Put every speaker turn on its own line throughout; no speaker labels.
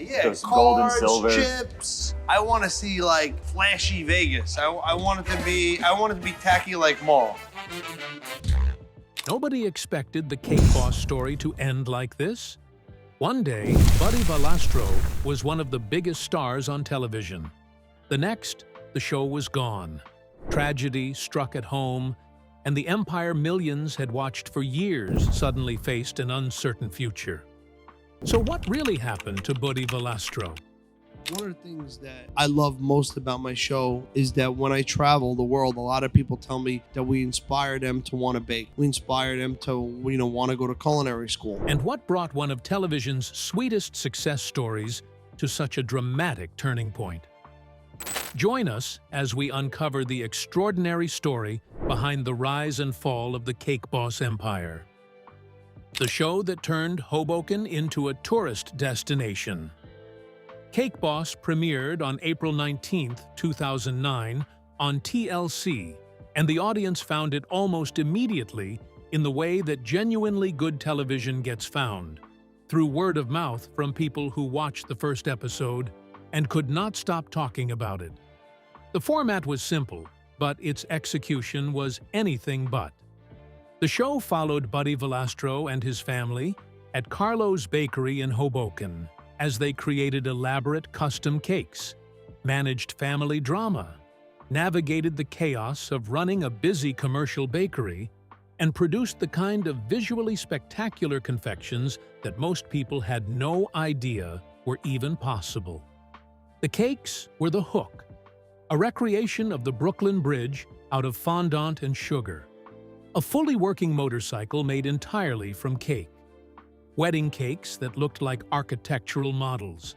yeah.
Those
Cards,
gold and silver.
chips. I want to see like flashy Vegas. I want it to be tacky like mall.
Nobody expected the Cake Boss story to end like this. One day, Buddy Valastro was one of the biggest stars on television. The next, the show was gone. Tragedy struck at home, and the empire millions had watched for years suddenly faced an uncertain future. So what really happened to Buddy Valastro?
One of the things that I love most about my show is that when I travel the world, a lot of people tell me that we inspire them to want to bake. We inspire them to, want to go to culinary school.
And what brought one of television's sweetest success stories to such a dramatic turning point? Join us as we uncover the extraordinary story behind the rise and fall of the Cake Boss empire. The show that turned Hoboken into a tourist destination. Cake Boss premiered on April 19, 2009 on TLC, and the audience found it almost immediately in the way that genuinely good television gets found, through word of mouth from people who watched the first episode and could not stop talking about it. The format was simple, but its execution was anything but. The show followed Buddy Valastro and his family at Carlo's Bakery in Hoboken, as they created elaborate custom cakes, managed family drama, navigated the chaos of running a busy commercial bakery, and produced the kind of visually spectacular confections that most people had no idea were even possible. The cakes were the hook, a recreation of the Brooklyn Bridge out of fondant and sugar, a fully working motorcycle made entirely from cake, wedding cakes that looked like architectural models,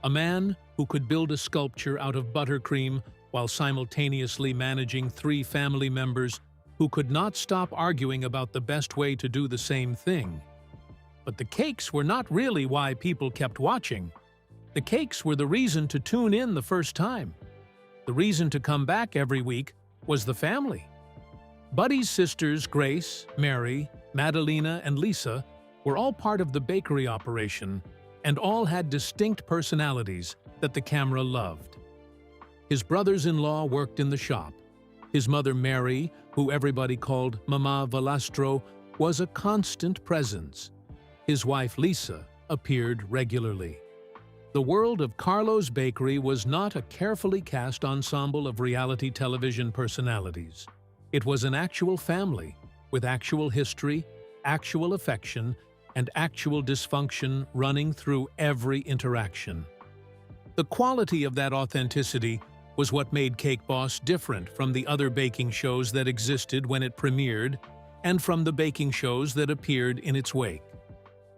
a man who could build a sculpture out of buttercream while simultaneously managing 3 family members who could not stop arguing about the best way to do the same thing. But the cakes were not really why people kept watching. The cakes were the reason to tune in the first time. The reason to come back every week was the family. Buddy's sisters Grace, Mary, Madalena, and Lisa were all part of the bakery operation, and all had distinct personalities that the camera loved. His brothers-in-law worked in the shop. His mother Mary, who everybody called Mama Valastro, was a constant presence. His wife Lisa appeared regularly. The world of Carlo's Bakery was not a carefully cast ensemble of reality television personalities. It was an actual family, with actual history, actual affection, and actual dysfunction running through every interaction. The quality of that authenticity was what made Cake Boss different from the other baking shows that existed when it premiered and from the baking shows that appeared in its wake.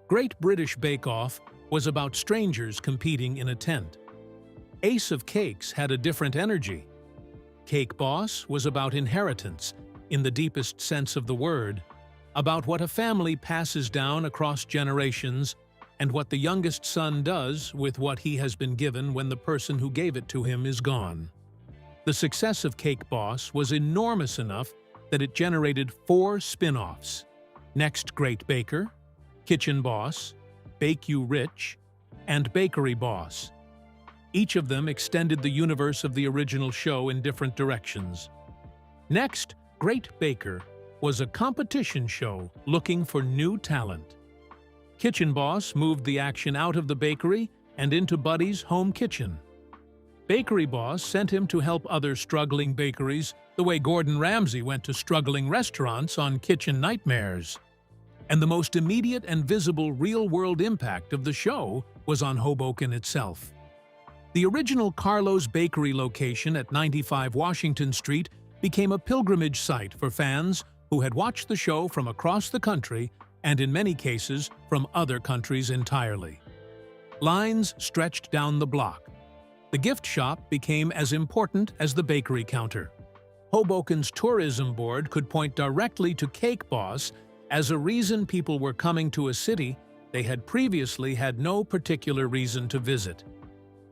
Great British Bake Off was about strangers competing in a tent. Ace of Cakes had a different energy. Cake Boss was about inheritance, in the deepest sense of the word, about what a family passes down across generations and what the youngest son does with what he has been given when the person who gave it to him is gone. The success of Cake Boss was enormous enough that it generated 4 spin-offs: Next Great Baker, Kitchen Boss, Bake You Rich, and Bakery Boss. Each of them extended the universe of the original show in different directions. Next Great Baker was a competition show looking for new talent. Kitchen Boss moved the action out of the bakery and into Buddy's home kitchen. Bakery Boss sent him to help other struggling bakeries the way Gordon Ramsay went to struggling restaurants on Kitchen Nightmares. And the most immediate and visible real-world impact of the show was on Hoboken itself. The original Carlo's Bakery location at 95 Washington Street became a pilgrimage site for fans who had watched the show from across the country and in many cases from other countries entirely. Lines stretched down the block. The gift shop became as important as the bakery counter. Hoboken's tourism board could point directly to Cake Boss as a reason people were coming to a city they had previously had no particular reason to visit.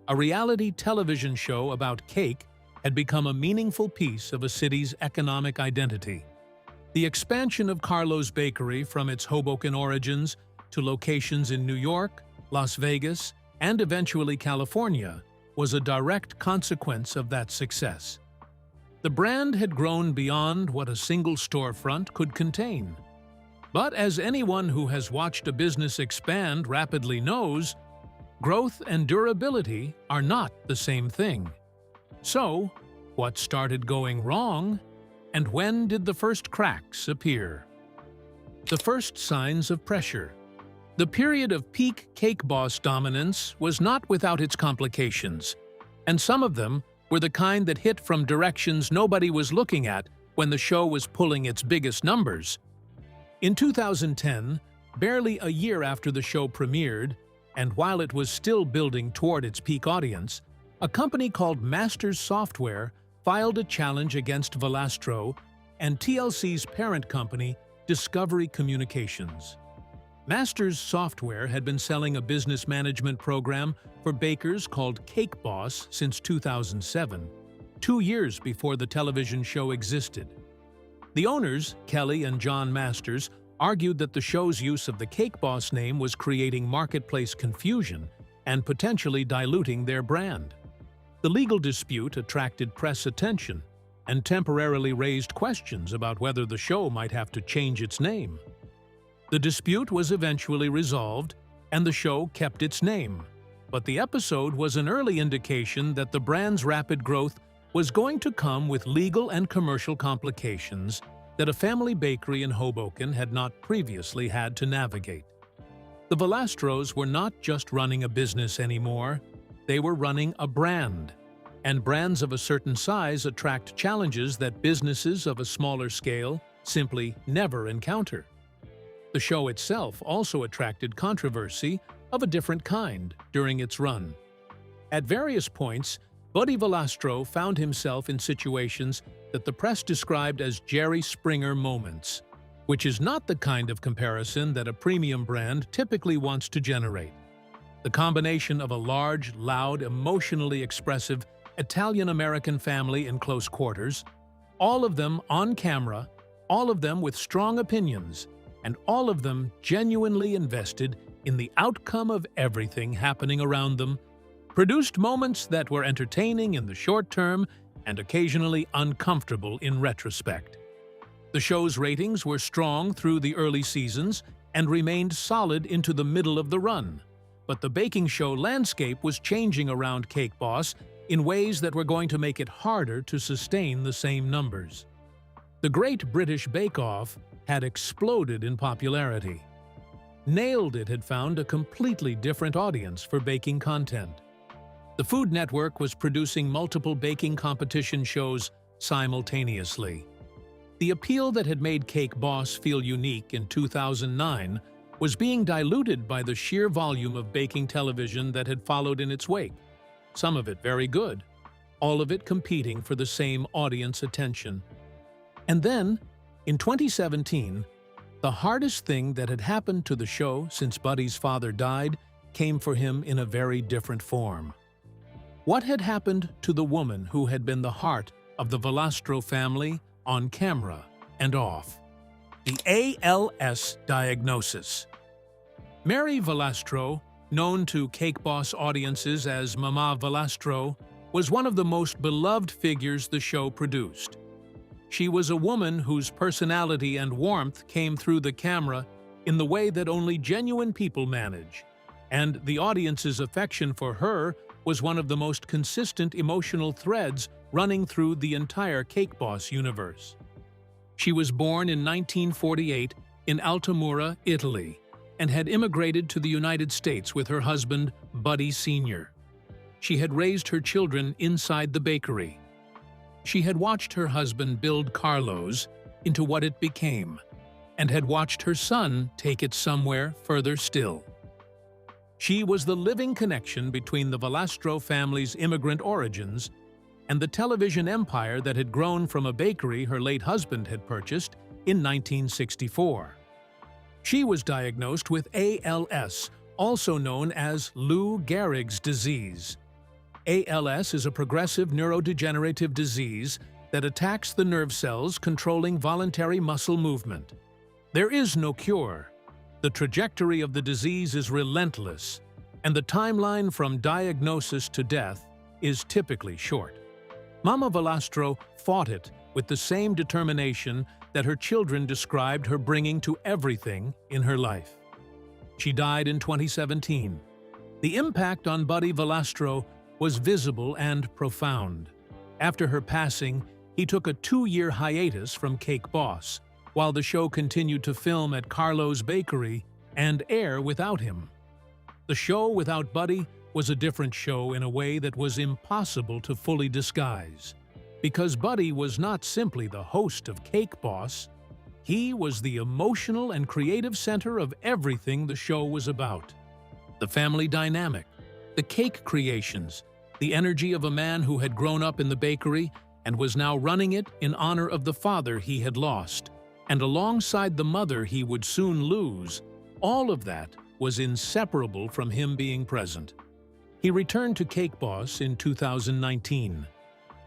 A reality television show about cake had become a meaningful piece of a city's economic identity. The expansion of Carlo's Bakery from its Hoboken origins to locations in New York, Las Vegas, and eventually California, was a direct consequence of that success. The brand had grown beyond what a single storefront could contain. But as anyone who has watched a business expand rapidly knows, growth and durability are not the same thing. So, what started going wrong, and when did the first cracks appear? The first signs of pressure. The period of peak Cake Boss dominance was not without its complications, and some of them were the kind that hit from directions nobody was looking at when the show was pulling its biggest numbers. In 2010, barely a year after the show premiered, and while it was still building toward its peak audience, a company called Masters Software filed a challenge against Valastro and TLC's parent company, Discovery Communications. Masters Software had been selling a business management program for bakers called Cake Boss since 2007, 2 years before the television show existed. The owners, Kelly and John Masters, argued that the show's use of the Cake Boss name was creating marketplace confusion and potentially diluting their brand. The legal dispute attracted press attention and temporarily raised questions about whether the show might have to change its name. The dispute was eventually resolved, and the show kept its name. But the episode was an early indication that the brand's rapid growth was going to come with legal and commercial complications that a family bakery in Hoboken had not previously had to navigate. The Valastros were not just running a business anymore, they were running a brand. And brands of a certain size attract challenges that businesses of a smaller scale simply never encounter. The show itself also attracted controversy of a different kind during its run. At various points, Buddy Valastro found himself in situations that the press described as Jerry Springer moments, which is not the kind of comparison that a premium brand typically wants to generate. The combination of a large, loud, emotionally expressive Italian-American family in close quarters, all of them on camera, all of them with strong opinions, and all of them genuinely invested in the outcome of everything happening around them, produced moments that were entertaining in the short term and occasionally uncomfortable in retrospect. The show's ratings were strong through the early seasons and remained solid into the middle of the run, but the baking show landscape was changing around Cake Boss in ways that were going to make it harder to sustain the same numbers. The Great British Bake Off had exploded in popularity. Nailed It had found a completely different audience for baking content. The Food Network was producing multiple baking competition shows simultaneously. The appeal that had made Cake Boss feel unique in 2009 was being diluted by the sheer volume of baking television that had followed in its wake, some of it very good, all of it competing for the same audience attention. And then, in 2017, the hardest thing that had happened to the show since Buddy's father died came for him in a very different form. What had happened to the woman who had been the heart of the Valastro family on camera and off? The ALS diagnosis. Mary Valastro, known to Cake Boss audiences as Mama Valastro, was one of the most beloved figures the show produced. She was a woman whose personality and warmth came through the camera in the way that only genuine people manage, and the audience's affection for her was one of the most consistent emotional threads running through the entire Cake Boss universe. She was born in 1948 in Altamura, Italy, and had immigrated to the United States with her husband, Buddy Sr. She had raised her children inside the bakery. She had watched her husband build Carlo's into what it became, and had watched her son take it somewhere further still. She was the living connection between the Valastro family's immigrant origins and the television empire that had grown from a bakery her late husband had purchased in 1964. She was diagnosed with ALS, also known as Lou Gehrig's disease. ALS is a progressive neurodegenerative disease that attacks the nerve cells controlling voluntary muscle movement. There is no cure. The trajectory of the disease is relentless. and the timeline from diagnosis to death is typically short. Mama Valastro fought it with the same determination that her children described her bringing to everything in her life. She died in 2017. The impact on Buddy Valastro was visible and profound. After her passing, he took a 2-year hiatus from Cake Boss, while the show continued to film at Carlo's Bakery and air without him. The show without Buddy was a different show in a way that was impossible to fully disguise. Because Buddy was not simply the host of Cake Boss, he was the emotional and creative center of everything the show was about. The family dynamic, the cake creations, the energy of a man who had grown up in the bakery and was now running it in honor of the father he had lost, and alongside the mother he would soon lose, all of that was inseparable from him being present. He returned to Cake Boss in 2019,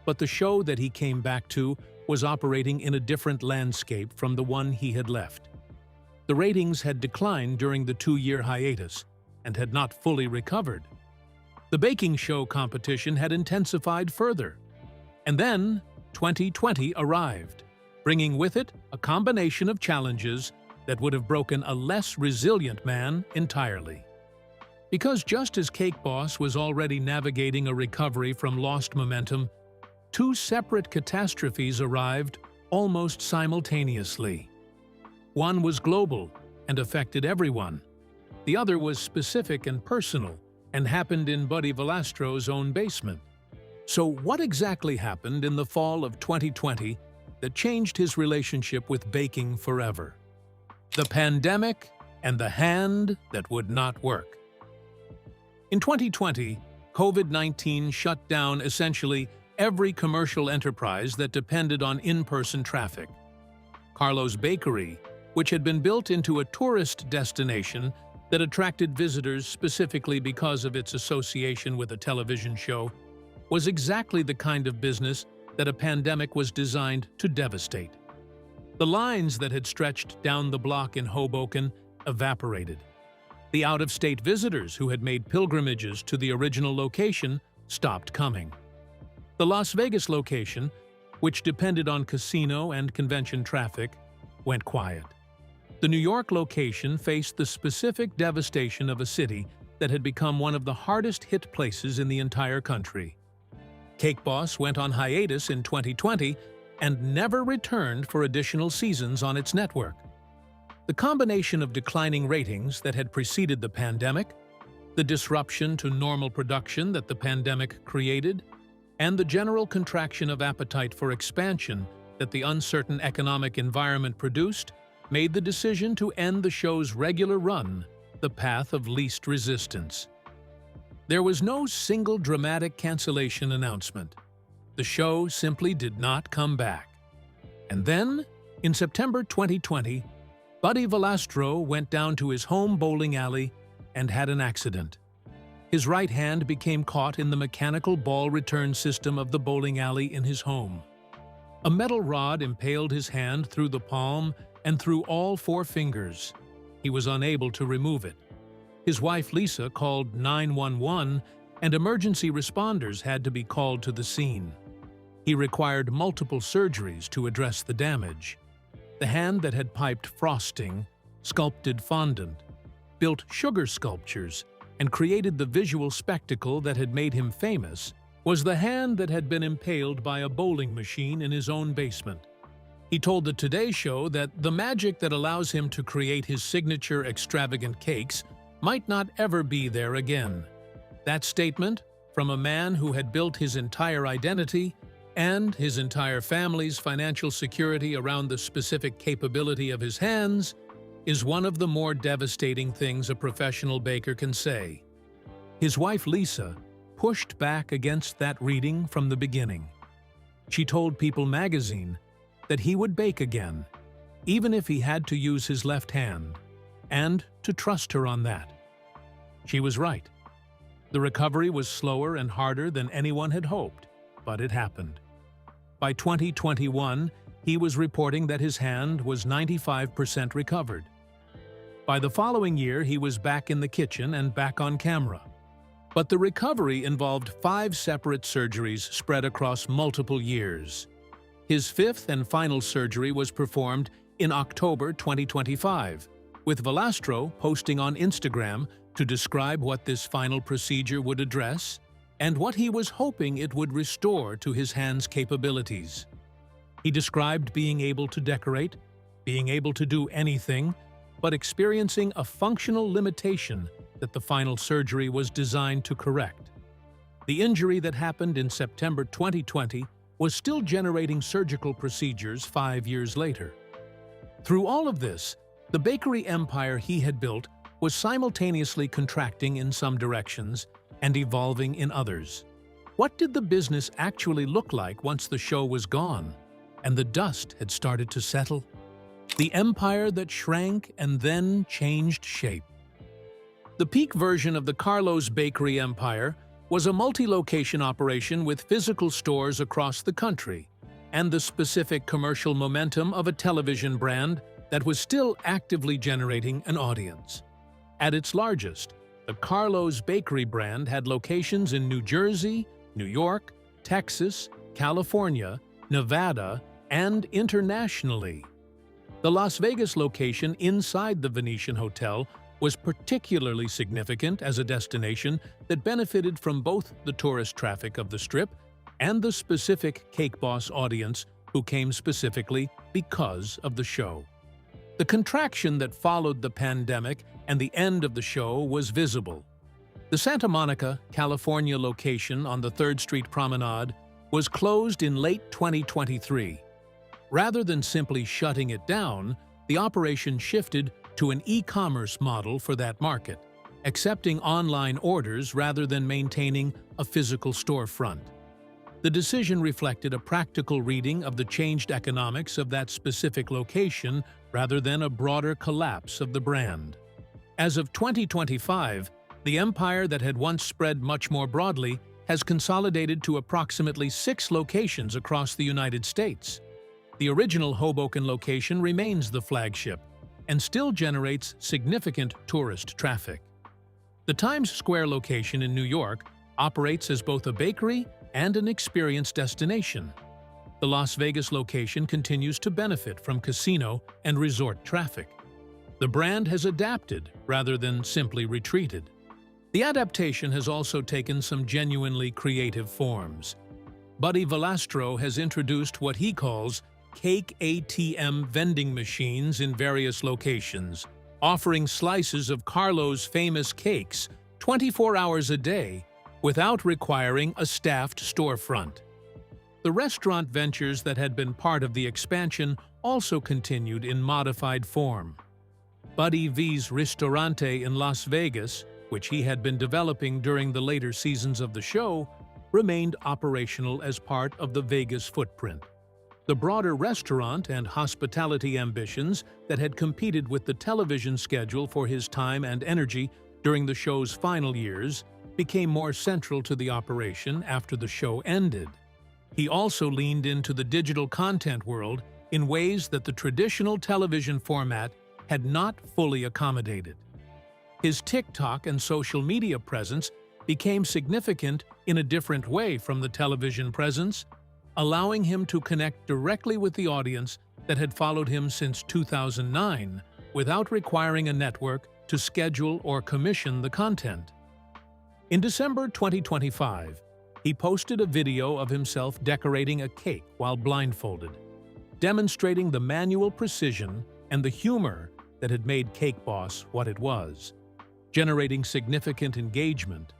but the show that he came back to was operating in a different landscape from the one he had left. The ratings had declined during the 2-year hiatus and had not fully recovered. The baking show competition had intensified further. And then 2020 arrived, bringing with it a combination of challenges that would have broken a less resilient man entirely. Because just as Cake Boss was already navigating a recovery from lost momentum, 2 separate catastrophes arrived almost simultaneously. One was global and affected everyone. The other was specific and personal and happened in Buddy Valastro's own basement. So what exactly happened in the fall of 2020 that changed his relationship with baking forever? The pandemic and the hand that would not work. In 2020, COVID-19 shut down essentially every commercial enterprise that depended on in-person traffic. Carlo's Bakery, which had been built into a tourist destination that attracted visitors specifically because of its association with a television show, was exactly the kind of business that a pandemic was designed to devastate. The lines that had stretched down the block in Hoboken evaporated. The out-of-state visitors who had made pilgrimages to the original location stopped coming. The Las Vegas location, which depended on casino and convention traffic, went quiet. The New York location faced the specific devastation of a city that had become one of the hardest-hit places in the entire country. Cake Boss went on hiatus in 2020 and never returned for additional seasons on its network. The combination of declining ratings that had preceded the pandemic, the disruption to normal production that the pandemic created, and the general contraction of appetite for expansion that the uncertain economic environment produced made the decision to end the show's regular run the path of least resistance. There was no single dramatic cancellation announcement. The show simply did not come back. And then, in September 2020, Buddy Valastro went down to his home bowling alley and had an accident. His right hand became caught in the mechanical ball return system of the bowling alley in his home. A metal rod impaled his hand through the palm and through all 4 fingers. He was unable to remove it. His wife Lisa called 911 and emergency responders had to be called to the scene. He required multiple surgeries to address the damage. The hand that had piped frosting, sculpted fondant, built sugar sculptures, and created the visual spectacle that had made him famous was the hand that had been impaled by a bowling machine in his own basement. He told the Today Show that the magic that allows him to create his signature extravagant cakes might not ever be there again. That statement, from a man who had built his entire identity and his entire family's financial security around the specific capability of his hands, is one of the more devastating things a professional baker can say. His wife Lisa pushed back against that reading from the beginning. She told People magazine that he would bake again, even if he had to use his left hand, and to trust her on that. She was right. The recovery was slower and harder than anyone had hoped, but it happened. By 2021, he was reporting that his hand was 95% recovered. By the following year, he was back in the kitchen and back on camera. But the recovery involved 5 separate surgeries spread across multiple years. His 5th and final surgery was performed in October 2025, with Valastro posting on Instagram to describe what this final procedure would address and what he was hoping it would restore to his hand's capabilities. He described being able to decorate, being able to do anything, but experiencing a functional limitation that the final surgery was designed to correct. The injury that happened in September 2020 was still generating surgical procedures 5 years later. Through all of this, the bakery empire he had built was simultaneously contracting in some directions and evolving in others. What did the business actually look like once the show was gone and the dust had started to settle? The empire that shrank and then changed shape. The peak version of the Carlos Bakery empire was a multi-location operation with physical stores across the country and the specific commercial momentum of a television brand that was still actively generating an audience. At its largest, the Carlos Bakery brand had locations in New Jersey, New York, Texas, California, Nevada, and internationally. The Las Vegas location inside the Venetian Hotel was particularly significant as a destination that benefited from both the tourist traffic of the Strip and the specific Cake Boss audience who came specifically because of the show. The contraction that followed the pandemic and the end of the show was visible. The Santa Monica, California location on the 3rd Street Promenade was closed in late 2023. Rather than simply shutting it down, the operation shifted to an e-commerce model for that market, accepting online orders rather than maintaining a physical storefront. The decision reflected a practical reading of the changed economics of that specific location rather than a broader collapse of the brand. As of 2025, the empire that had once spread much more broadly has consolidated to approximately 6 locations across the United States. The original Hoboken location remains the flagship and still generates significant tourist traffic. The Times Square location in New York operates as both a bakery and an experience destination. The Las Vegas location continues to benefit from casino and resort traffic. The brand has adapted rather than simply retreated. The adaptation has also taken some genuinely creative forms. Buddy Valastro has introduced what he calls cake ATM vending machines in various locations, offering slices of Carlos' famous cakes 24 hours a day without requiring a staffed storefront. The restaurant ventures that had been part of the expansion also continued in modified form. Buddy V's Ristorante in Las Vegas, which he had been developing during the later seasons of the show, remained operational as part of the Vegas footprint. The broader restaurant and hospitality ambitions that had competed with the television schedule for his time and energy during the show's final years became more central to the operation after the show ended. He also leaned into the digital content world in ways that the traditional television format had not fully accommodated. His TikTok and social media presence became significant in a different way from the television presence, allowing him to connect directly with the audience that had followed him since 2009 without requiring a network to schedule or commission the content. In December 2025, he posted a video of himself decorating a cake while blindfolded, demonstrating the manual precision and the humor that had made Cake Boss what it was, generating significant engagement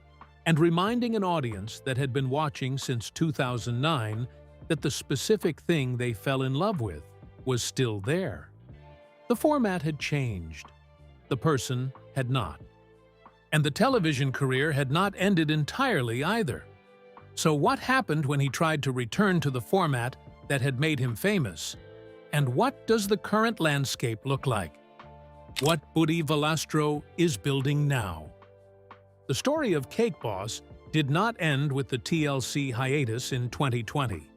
and reminding an audience that had been watching since 2009 that the specific thing they fell in love with was still there. The format had changed. The person had not. And the television career had not ended entirely either. So what happened when he tried to return to the format that had made him famous? And what does the current landscape look like? What Buddy Valastro is building now? The story of Cake Boss did not end with the TLC hiatus in 2020.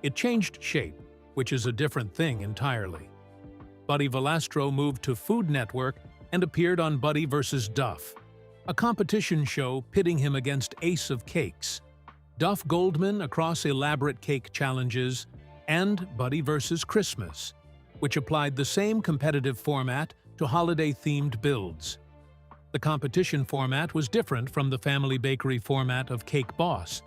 It changed shape, which is a different thing entirely. Buddy Valastro moved to Food Network and appeared on Buddy vs. Duff. a competition show pitting him against Ace of Cakes, Duff Goldman across elaborate cake challenges, and Buddy vs. Christmas, which applied the same competitive format to holiday-themed builds. The competition format was different from the family bakery format of Cake Boss,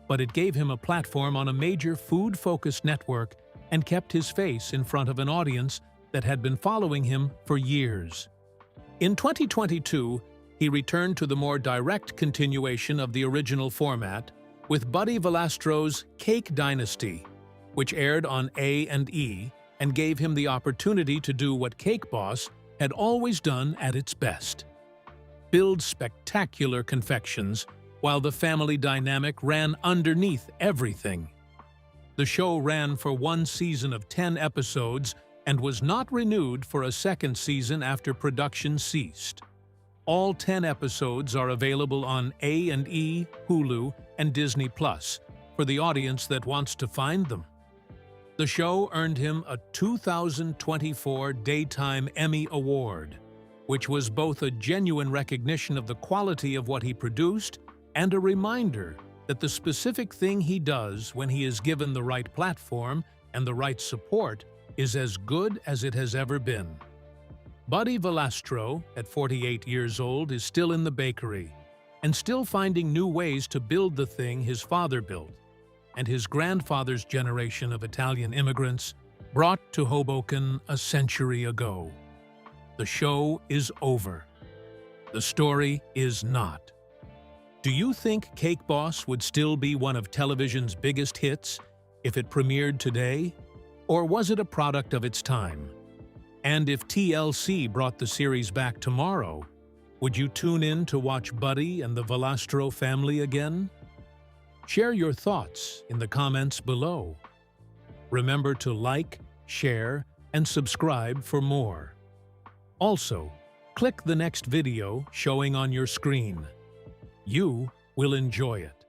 but it gave him a platform on a major food-focused network and kept his face in front of an audience that had been following him for years. In 2022, he returned to the more direct continuation of the original format with Buddy Valastro's Cake Dynasty, which aired on A&E and gave him the opportunity to do what Cake Boss had always done at its best: build spectacular confections while the family dynamic ran underneath everything. The show ran for one season of 10 episodes and was not renewed for a second season after production ceased. All 10 episodes are available on A&E, Hulu, and Disney Plus for the audience that wants to find them. The show earned him a 2024 Daytime Emmy Award, which was both a genuine recognition of the quality of what he produced and a reminder that the specific thing he does when he is given the right platform and the right support is as good as it has ever been. Buddy Valastro, at 48 years old, is still in the bakery and still finding new ways to build the thing his father built and his grandfather's generation of Italian immigrants brought to Hoboken a century ago. The show is over. The story is not. Do you think Cake Boss would still be one of television's biggest hits if it premiered today? Or was it a product of its time? And if TLC brought the series back tomorrow, would you tune in to watch Buddy and the Valastro family again? Share your thoughts in the comments below. Remember to like, share, and subscribe for more. Also, click the next video showing on your screen. You will enjoy it.